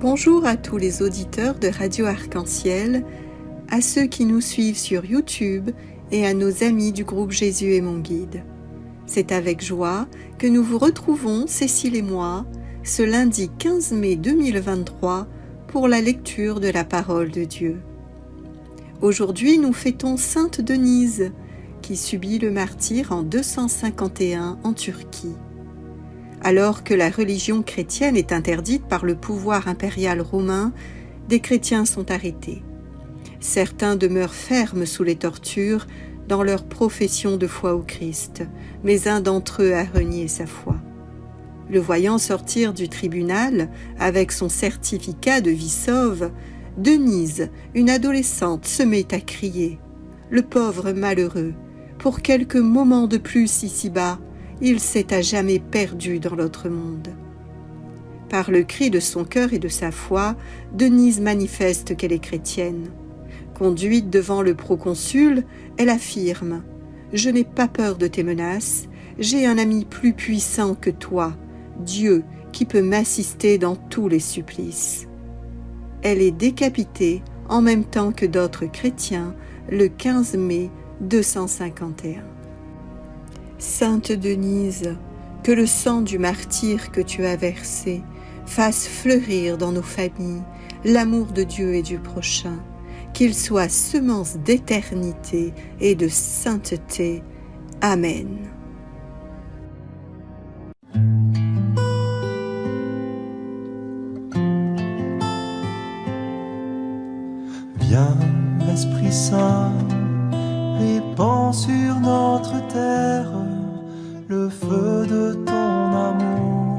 Bonjour à tous les auditeurs de Radio Arc-en-Ciel, à ceux qui nous suivent sur YouTube et à nos amis du groupe Jésus est mon guide. C'est avec joie que nous vous retrouvons, Cécile et moi, ce lundi 15 mai 2023 pour la lecture de la parole de Dieu. Aujourd'hui, nous fêtons Sainte Denise, qui subit le martyre en 251 en Turquie. Alors que la religion chrétienne est interdite par le pouvoir impérial romain, des chrétiens sont arrêtés. Certains demeurent fermes sous les tortures dans leur profession de foi au Christ, mais un d'entre eux a renié sa foi. Le voyant sortir du tribunal avec son certificat de vie sauve, Denise, une adolescente, se met à crier « Le pauvre malheureux, pour quelques moments de plus ici-bas, il s'est à jamais perdu dans l'autre monde. » Par le cri de son cœur et de sa foi, Denise manifeste qu'elle est chrétienne. Conduite devant le proconsul, elle affirme « Je n'ai pas peur de tes menaces, j'ai un ami plus puissant que toi, Dieu, qui peut m'assister dans tous les supplices. » Elle est décapitée en même temps que d'autres chrétiens le 15 mai 251. Sainte Denise, que le sang du martyr que tu as versé fasse fleurir dans nos familles l'amour de Dieu et du prochain, qu'il soit semence d'éternité et de sainteté. Amen. Viens, Esprit Saint, répands sur notre terre le feu de ton amour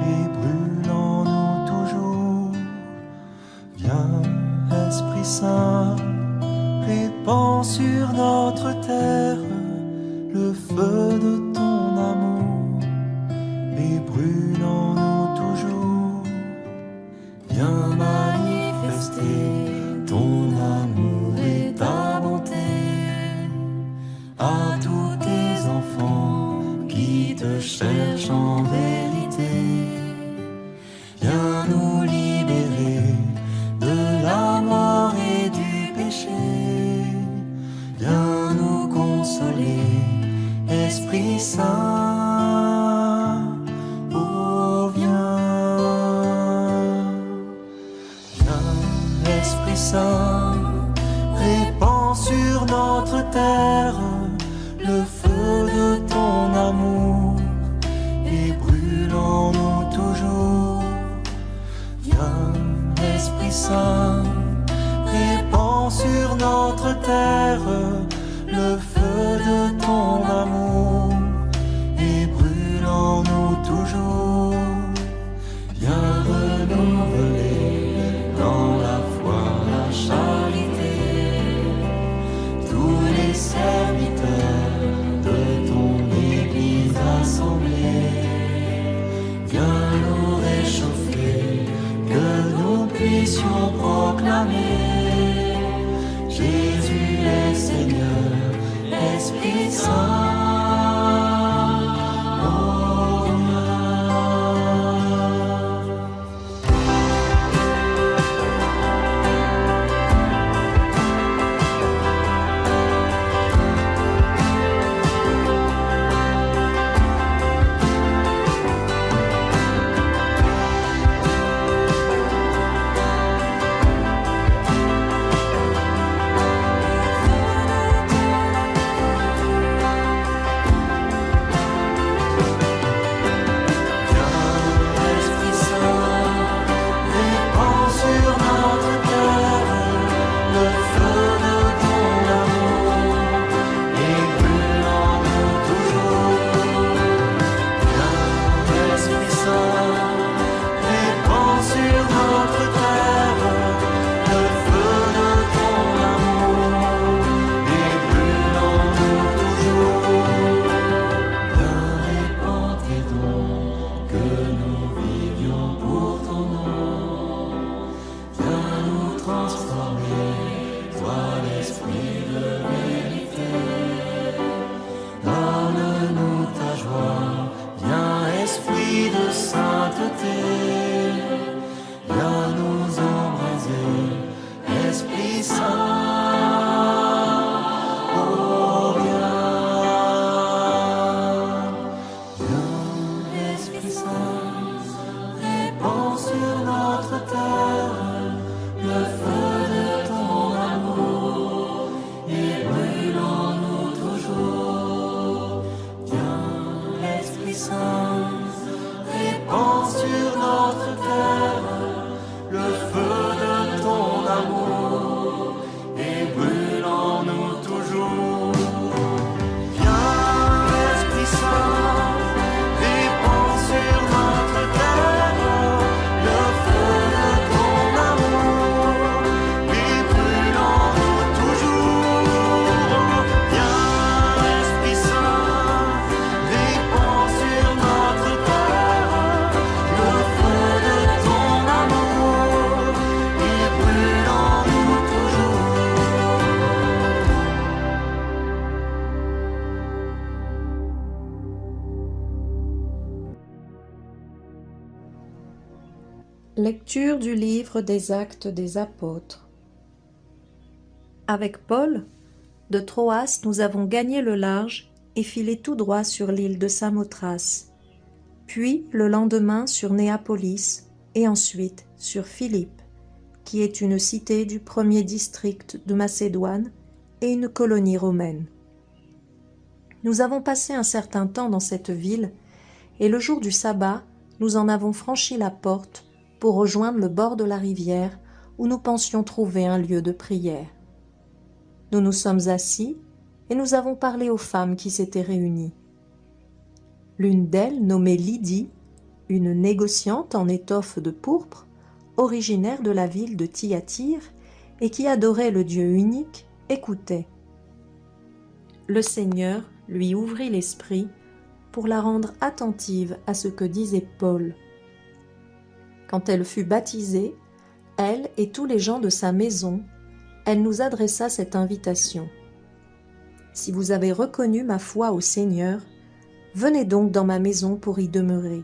et brûle en nous toujours. Viens, Esprit Saint, répands sur notre terre le feu de ton amour et brûle en nous toujours. Viens manifester ton amour et ta bonté à tous tes enfants qui te cherchent en vérité. Viens nous libérer de la mort et du péché. Viens nous consoler, Esprit Saint. Oh, viens. Viens, Esprit Saint, répands sur notre terre le feu de ton amour et brûle en nous toujours. Viens, Esprit Saint, répands sur notre terre le feu de ton amour et brûle en nous toujours. Viens renouveler dans la foi, la charité, tous les serviteurs de ton Église assemblée. Viens nous réchauffer, que nous puissions proclamer Jésus est Seigneur, Esprit Saint. Oh, transformer, toi l'esprit de vérité. Donne-nous ta joie, viens esprit de sainteté. Viens nous embraser, Esprit Saint. Oh, viens, Esprit Saint, répands sur notre terre le feu de ton amour et brûlons-nous toujours. Viens, Esprit Saint, répands sur notre terre le feu de ton amour et brûlons-nous toujours. Viens, Esprit Saint, répands sur notre terre le feu de ton amour et brûlons-nous toujours. Viens, Esprit Saint, répands sur notre terre le feu de ton amour et brûlons-nous toujours. Lecture du livre des Actes des Apôtres. Avec Paul, de Troas, nous avons gagné le large et filé tout droit sur l'île de Samothrace, puis le lendemain sur Néapolis et ensuite sur Philippe, qui est une cité du premier district de Macédoine et une colonie romaine. Nous avons passé un certain temps dans cette ville et le jour du sabbat, nous en avons franchi la porte pour rejoindre le bord de la rivière où nous pensions trouver un lieu de prière. Nous nous sommes assis et nous avons parlé aux femmes qui s'étaient réunies. L'une d'elles, nommée Lydie, une négociante en étoffe de pourpre, originaire de la ville de Thyatire et qui adorait le Dieu unique, écoutait. Le Seigneur lui ouvrit l'esprit pour la rendre attentive à ce que disait Paul. Quand elle fut baptisée, elle et tous les gens de sa maison, elle nous adressa cette invitation. « Si vous avez reconnu ma foi au Seigneur, venez donc dans ma maison pour y demeurer. »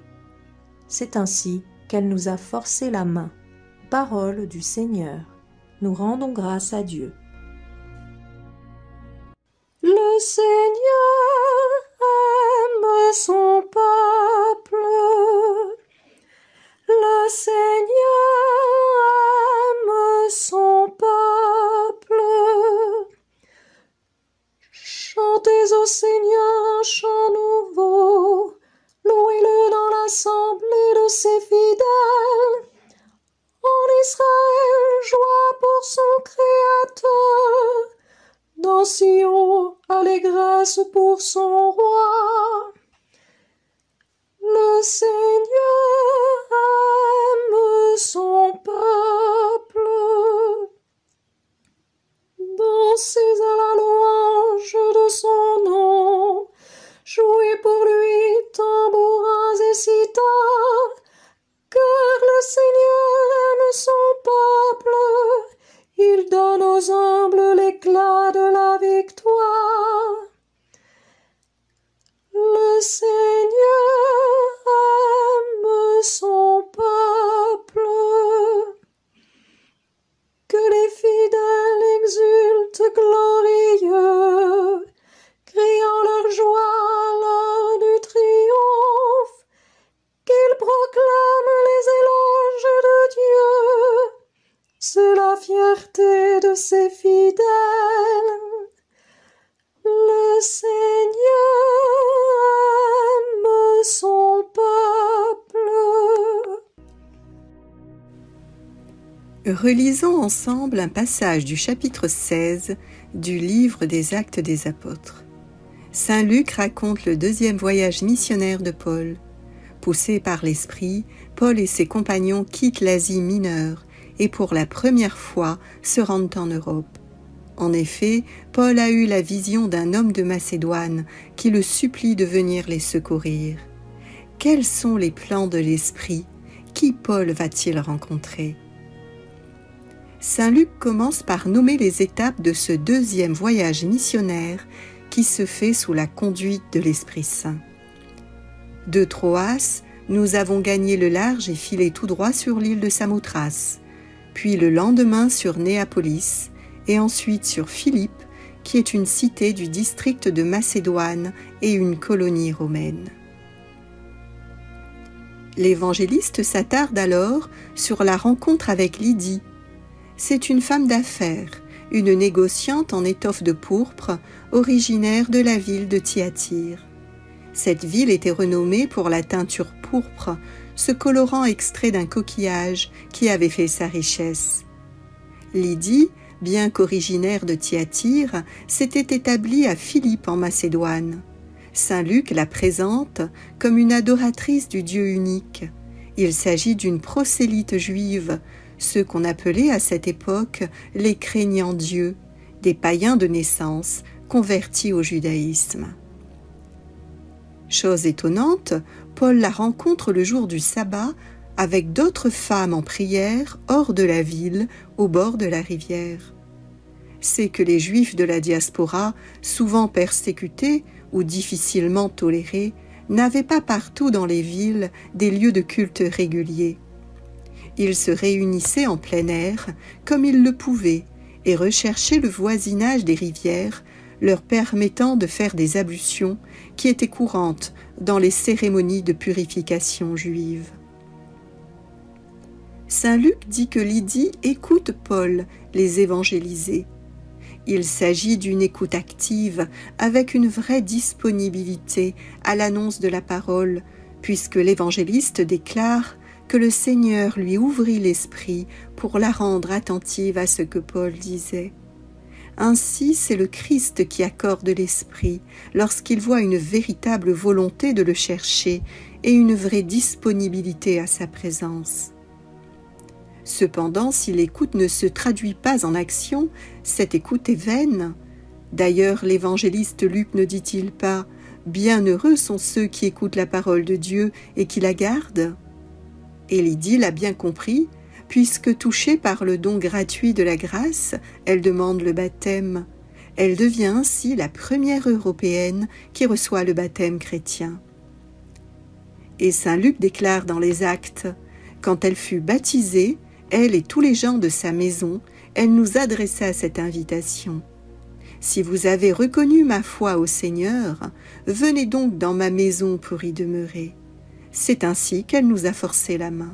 C'est ainsi qu'elle nous a forcé la main. Parole du Seigneur. Nous rendons grâce à Dieu. Le Seigneur aime son peuple. Le Seigneur aime son peuple. Chantez au Seigneur un chant nouveau, louez-le dans l'assemblée de ses fidèles. En Israël, joie pour son Créateur, dans Sion, allégresse pour son roi. Le Seigneur aime son peuple. Dansez à la louange de son nom. Jouez pour lui tambourins et cithars. Car le Seigneur aime son peuple. Il donne aux humbles l'éclat de la victoire. Le Seigneur aime son peuple. Que les fidèles exultent glorieux, criant leur joie à l'heure du triomphe, qu'ils proclament les éloges de Dieu. C'est la fierté de ses fidèles. Le Seigneur aime son peuple. Relisons ensemble un passage du chapitre 16 du livre des Actes des Apôtres. Saint Luc raconte le deuxième voyage missionnaire de Paul. Poussés par l'Esprit, Paul et ses compagnons quittent l'Asie mineure et pour la première fois se rendent en Europe. En effet, Paul a eu la vision d'un homme de Macédoine qui le supplie de venir les secourir. Quels sont les plans de l'Esprit? Qui Paul va-t-il rencontrer? Saint Luc commence par nommer les étapes de ce deuxième voyage missionnaire qui se fait sous la conduite de l'Esprit Saint. De Troas, nous avons gagné le large et filé tout droit sur l'île de Samothrace, puis le lendemain sur Néapolis et ensuite sur Philippe, qui est une cité du district de Macédoine et une colonie romaine. L'évangéliste s'attarde alors sur la rencontre avec Lydie. C'est une femme d'affaires, une négociante en étoffe de pourpre, originaire de la ville de Thyatire. Cette ville était renommée pour la teinture pourpre, ce colorant extrait d'un coquillage qui avait fait sa richesse. Lydie, bien qu'originaire de Thyatire, s'était établie à Philippe en Macédoine. Saint Luc la présente comme une adoratrice du Dieu unique. Il s'agit d'une prosélyte juive, ceux qu'on appelait à cette époque les craignants Dieu, des païens de naissance convertis au judaïsme. Chose étonnante, Paul la rencontre le jour du sabbat avec d'autres femmes en prière hors de la ville, au bord de la rivière. C'est que les Juifs de la diaspora, souvent persécutés ou difficilement tolérés, n'avaient pas partout dans les villes des lieux de culte réguliers. Ils se réunissaient en plein air comme ils le pouvaient et recherchaient le voisinage des rivières, leur permettant de faire des ablutions qui étaient courantes dans les cérémonies de purification juive. Saint Luc dit que Lydie écoute Paul les évangéliser. Il s'agit d'une écoute active, avec une vraie disponibilité à l'annonce de la parole, puisque l'évangéliste déclare que le Seigneur lui ouvrit l'esprit pour la rendre attentive à ce que Paul disait. Ainsi, c'est le Christ qui accorde l'esprit lorsqu'il voit une véritable volonté de le chercher et une vraie disponibilité à sa présence. Cependant, si l'écoute ne se traduit pas en action, cette écoute est vaine. D'ailleurs, l'évangéliste Luc ne dit-il pas « Bienheureux sont ceux qui écoutent la parole de Dieu et qui la gardent » ? Et Lydie l'a bien compris, puisque touchée par le don gratuit de la grâce, elle demande le baptême. Elle devient ainsi la première Européenne qui reçoit le baptême chrétien. Et saint Luc déclare dans les Actes « Quand elle fut baptisée, elle et tous les gens de sa maison, elle nous adressa cette invitation. Si vous avez reconnu ma foi au Seigneur, venez donc dans ma maison pour y demeurer. » C'est ainsi qu'elle nous a forcé la main.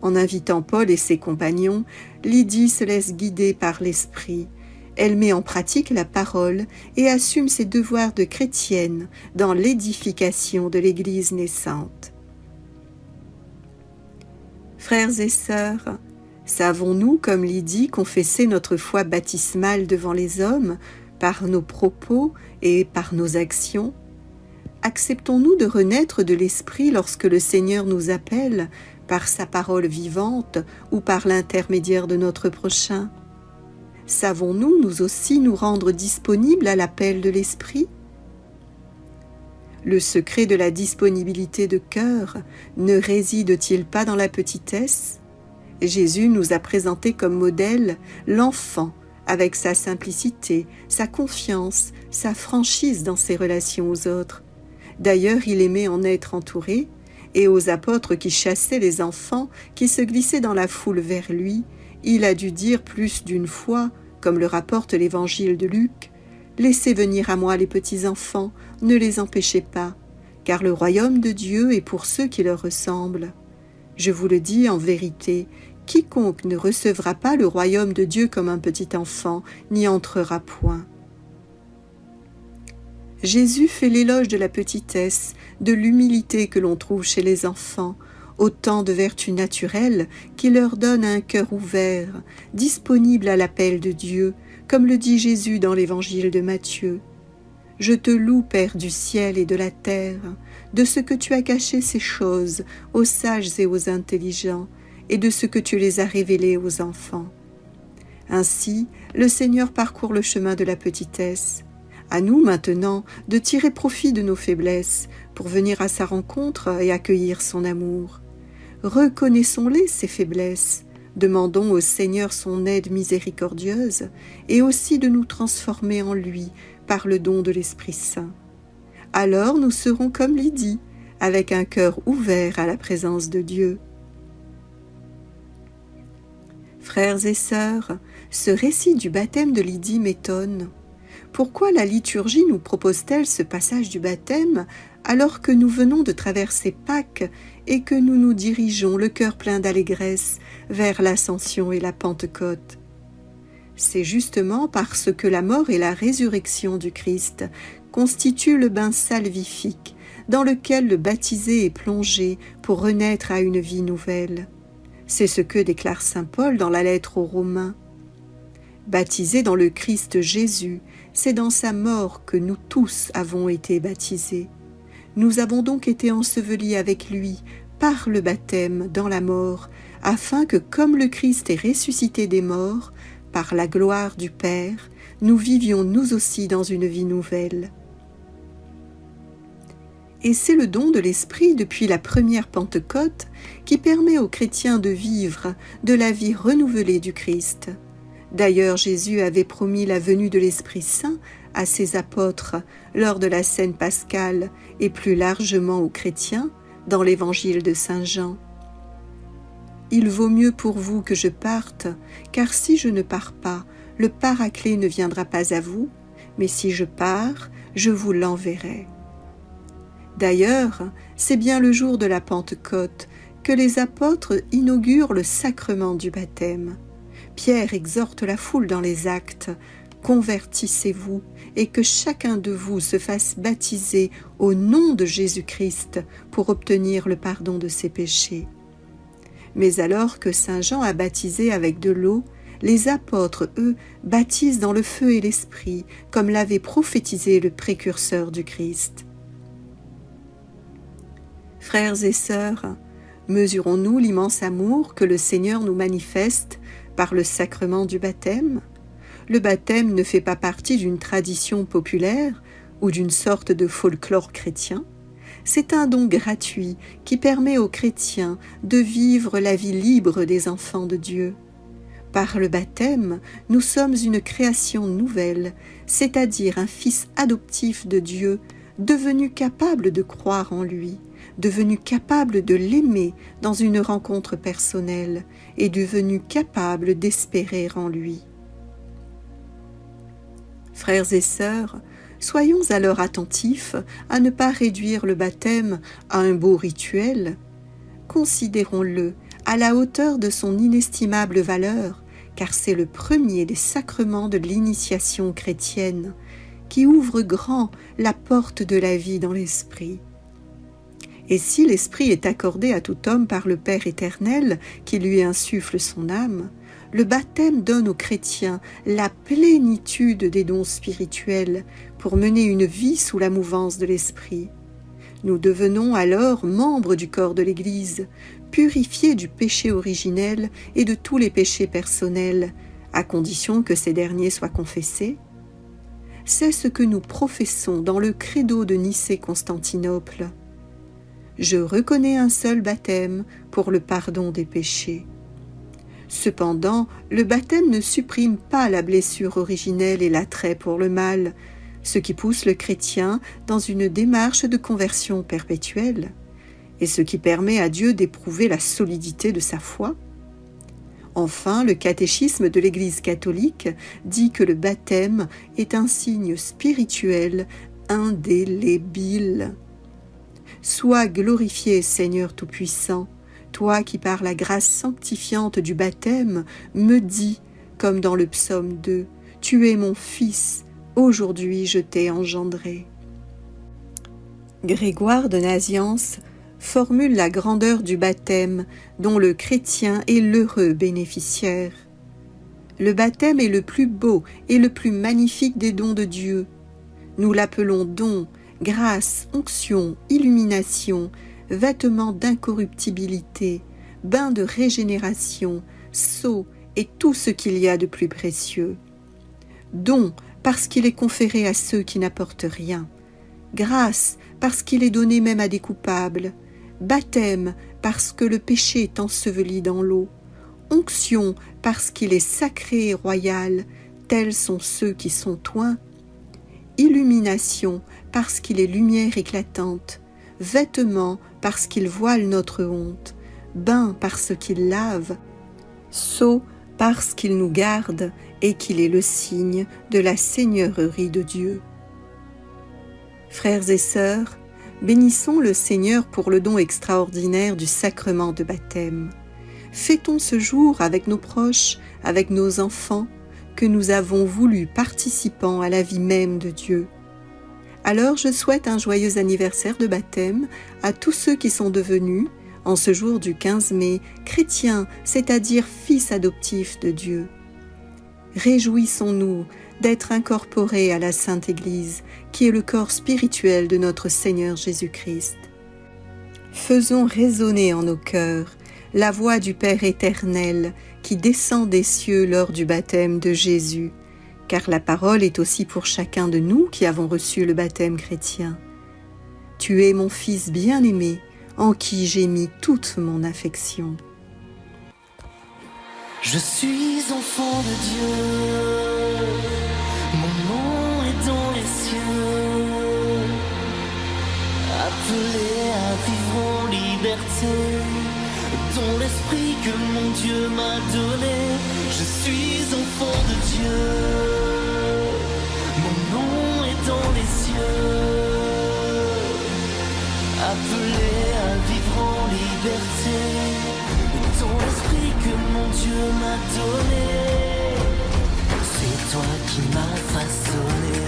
En invitant Paul et ses compagnons, Lydie se laisse guider par l'Esprit. Elle met en pratique la parole et assume ses devoirs de chrétienne dans l'édification de l'Église naissante. Frères et sœurs, savons-nous, comme Lydie, confesser notre foi baptismale devant les hommes par nos propos et par nos actions ? Acceptons-nous de renaître de l'Esprit lorsque le Seigneur nous appelle par sa parole vivante ou par l'intermédiaire de notre prochain ? Savons-nous, nous aussi, nous rendre disponibles à l'appel de l'Esprit ? Le secret de la disponibilité de cœur ne réside-t-il pas dans la petitesse ? Jésus nous a présenté comme modèle l'enfant avec sa simplicité, sa confiance, sa franchise dans ses relations aux autres. D'ailleurs, il aimait en être entouré, et aux apôtres qui chassaient les enfants qui se glissaient dans la foule vers lui, il a dû dire plus d'une fois, comme le rapporte l'évangile de Luc, « Laissez venir à moi les petits enfants, ne les empêchez pas, car le royaume de Dieu est pour ceux qui leur ressemblent. Je vous le dis en vérité, quiconque ne recevra pas le royaume de Dieu comme un petit enfant n'y entrera point. » Jésus fait l'éloge de la petitesse, de l'humilité que l'on trouve chez les enfants, autant de vertus naturelles qui leur donnent un cœur ouvert, disponible à l'appel de Dieu, comme le dit Jésus dans l'évangile de Matthieu. « Je te loue, Père du ciel et de la terre, de ce que tu as caché ces choses aux sages et aux intelligents, et de ce que tu les as révélées aux enfants. » Ainsi, le Seigneur parcourt le chemin de la petitesse. À nous maintenant de tirer profit de nos faiblesses pour venir à sa rencontre et accueillir son amour. Reconnaissons-les, ces faiblesses, Demandons au Seigneur son aide miséricordieuse et aussi de nous transformer en lui par le don de l'Esprit Saint. Alors nous serons comme Lydie, avec un cœur ouvert à la présence de Dieu. Frères et sœurs, ce récit du baptême de Lydie m'étonne. Pourquoi la liturgie nous propose-t-elle ce passage du baptême alors que nous venons de traverser Pâques et que nous nous dirigeons le cœur plein d'allégresse vers l'Ascension et la Pentecôte? C'est justement parce que la mort et la résurrection du Christ constituent le bain salvifique dans lequel le baptisé est plongé pour renaître à une vie nouvelle. C'est ce que déclare saint Paul dans la lettre aux Romains. Baptisés dans le Christ Jésus, c'est dans sa mort que nous tous avons été baptisés. Nous avons donc été ensevelis avec lui par le baptême dans la mort, afin que, comme le Christ est ressuscité des morts, par la gloire du Père, nous vivions nous aussi dans une vie nouvelle. Et c'est le don de l'Esprit depuis la première Pentecôte qui permet aux chrétiens de vivre de la vie renouvelée du Christ. D'ailleurs, Jésus avait promis la venue de l'Esprit Saint à ses apôtres lors de la scène pascale et plus largement aux chrétiens dans l'évangile de Saint Jean. « Il vaut mieux pour vous que je parte, car si je ne pars pas, le Paraclet ne viendra pas à vous, mais si je pars, je vous l'enverrai. » D'ailleurs, c'est bien le jour de la Pentecôte que les apôtres inaugurent le sacrement du baptême. Pierre exhorte la foule dans les Actes « Convertissez-vous et que chacun de vous se fasse baptiser au nom de Jésus-Christ pour obtenir le pardon de ses péchés. » Mais alors que saint Jean a baptisé avec de l'eau, les apôtres, eux, baptisent dans le feu et l'esprit, comme l'avait prophétisé le précurseur du Christ. Frères et sœurs, mesurons-nous l'immense amour que le Seigneur nous manifeste par le sacrement du baptême? Le baptême ne fait pas partie d'une tradition populaire ou d'une sorte de folklore chrétien. C'est un don gratuit qui permet aux chrétiens de vivre la vie libre des enfants de Dieu. Par le baptême, nous sommes une création nouvelle, c'est-à-dire un fils adoptif de Dieu, devenu capable de croire en lui, devenu capable de l'aimer dans une rencontre personnelle et devenu capable d'espérer en lui. Frères et sœurs, soyons alors attentifs à ne pas réduire le baptême à un beau rituel. Considérons-le à la hauteur de son inestimable valeur, car c'est le premier des sacrements de l'initiation chrétienne qui ouvre grand la porte de la vie dans l'esprit. Et si l'esprit est accordé à tout homme par le Père éternel qui lui insuffle son âme, le baptême donne aux chrétiens la plénitude des dons spirituels pour mener une vie sous la mouvance de l'esprit. Nous devenons alors membres du corps de l'Église, purifiés du péché originel et de tous les péchés personnels, à condition que ces derniers soient confessés. C'est ce que nous professons dans le credo de Nicée-Constantinople. Je reconnais un seul baptême pour le pardon des péchés. Cependant, le baptême ne supprime pas la blessure originelle et l'attrait pour le mal, ce qui pousse le chrétien dans une démarche de conversion perpétuelle, et ce qui permet à Dieu d'éprouver la solidité de sa foi. Enfin, le catéchisme de l'Église catholique dit que le baptême est un signe spirituel indélébile. Sois glorifié, Seigneur Tout-Puissant, toi qui par la grâce sanctifiante du baptême me dis, comme dans le psaume 2, « Tu es mon Fils, aujourd'hui je t'ai engendré ». Grégoire de Nazianze formule la grandeur du baptême dont le chrétien est l'heureux bénéficiaire. Le baptême est le plus beau et le plus magnifique des dons de Dieu. Nous l'appelons don, grâce, onction, illumination, vêtements d'incorruptibilité, bain de régénération, sceau et tout ce qu'il y a de plus précieux. Don, parce qu'il est conféré à ceux qui n'apportent rien. Grâce, parce qu'il est donné même à des coupables. Baptême, parce que le péché est enseveli dans l'eau. Onction parce qu'il est sacré et royal, tels sont ceux qui sont oints. Illumination parce qu'il est lumière éclatante. Vêtements parce qu'il voile notre honte. Bain parce qu'il lave. Sceau parce qu'il nous garde et qu'il est le signe de la seigneurie de Dieu. Frères et sœurs, bénissons le Seigneur pour le don extraordinaire du sacrement de baptême. Fêtons ce jour avec nos proches, avec nos enfants, que nous avons voulu participant à la vie même de Dieu. Alors je souhaite un joyeux anniversaire de baptême à tous ceux qui sont devenus, en ce jour du 15 mai, chrétiens, c'est-à-dire fils adoptifs de Dieu. Réjouissons-nous d'être incorporés à la Sainte Église, qui est le corps spirituel de notre Seigneur Jésus-Christ. Faisons résonner en nos cœurs la voix du Père éternel qui descend des cieux lors du baptême de Jésus, car la parole est aussi pour chacun de nous qui avons reçu le baptême chrétien. Tu es mon Fils bien-aimé, en qui j'ai mis toute mon affection. Je suis enfant de Dieu, mon nom est dans les cieux, appelé à vivre en liberté, dans l'esprit que mon Dieu m'a donné. Je suis enfant de Dieu, mon nom est dans les cieux, appelé à vivre en liberté, dans l'esprit que mon Dieu m'a donné. C'est toi qui m'as façonné,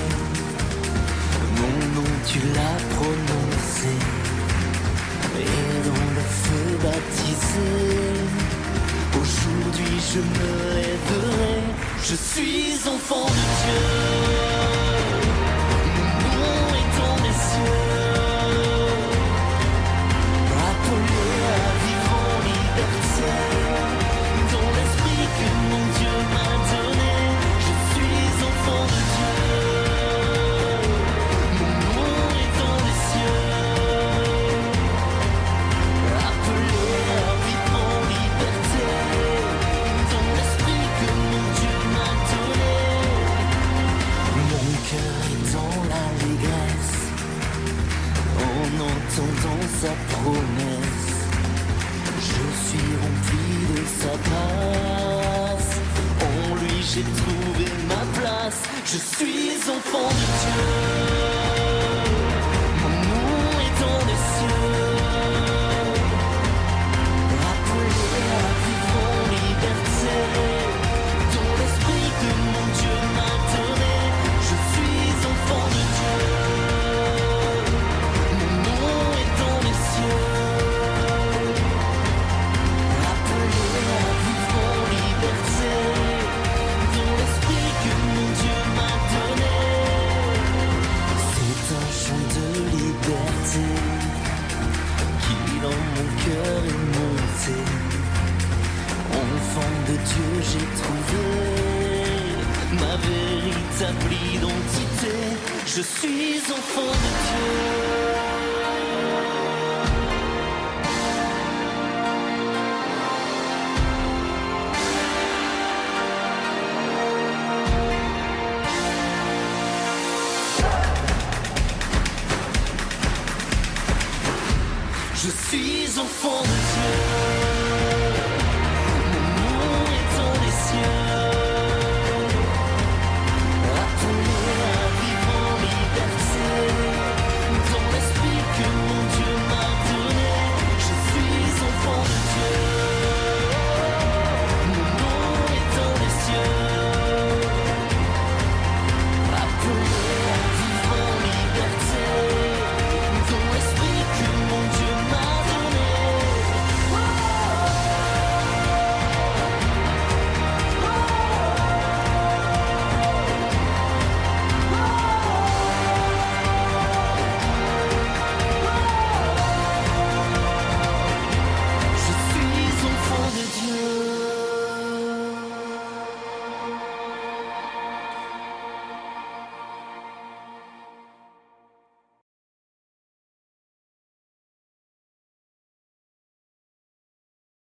mon nom tu l'as prononcé, et dans le feu baptisé. Aujourd'hui je me lèverai, je suis enfant de Dieu, mon nom est dans les cieux, appelé à vivre en liberté, dans l'esprit que mon Dieu m'a donné. Je suis enfant de Dieu, mon nom est dans les cieux, appelé à vivre en liberté, dans l'esprit que mon Dieu m'a donné. Mon cœur est dans l'allégresse en entendant sa promesse. Je suis rempli de sa grâce, en lui j'ai trouvé ma place. Je suis enfant de Dieu, mon nom est dans les cieux, appelé à vivre en liberté, dans l'esprit que mon Dieu m'a donné. Je suis enfant de Dieu, mon nom est dans les cieux, appelé à vivre en liberté, dans l'esprit que mon Dieu m'a donné. C'est un chant de liberté qui dans mon cœur est monté. Enfant de Dieu, j'ai trouvé ma véritable identité. Je suis enfant de Dieu.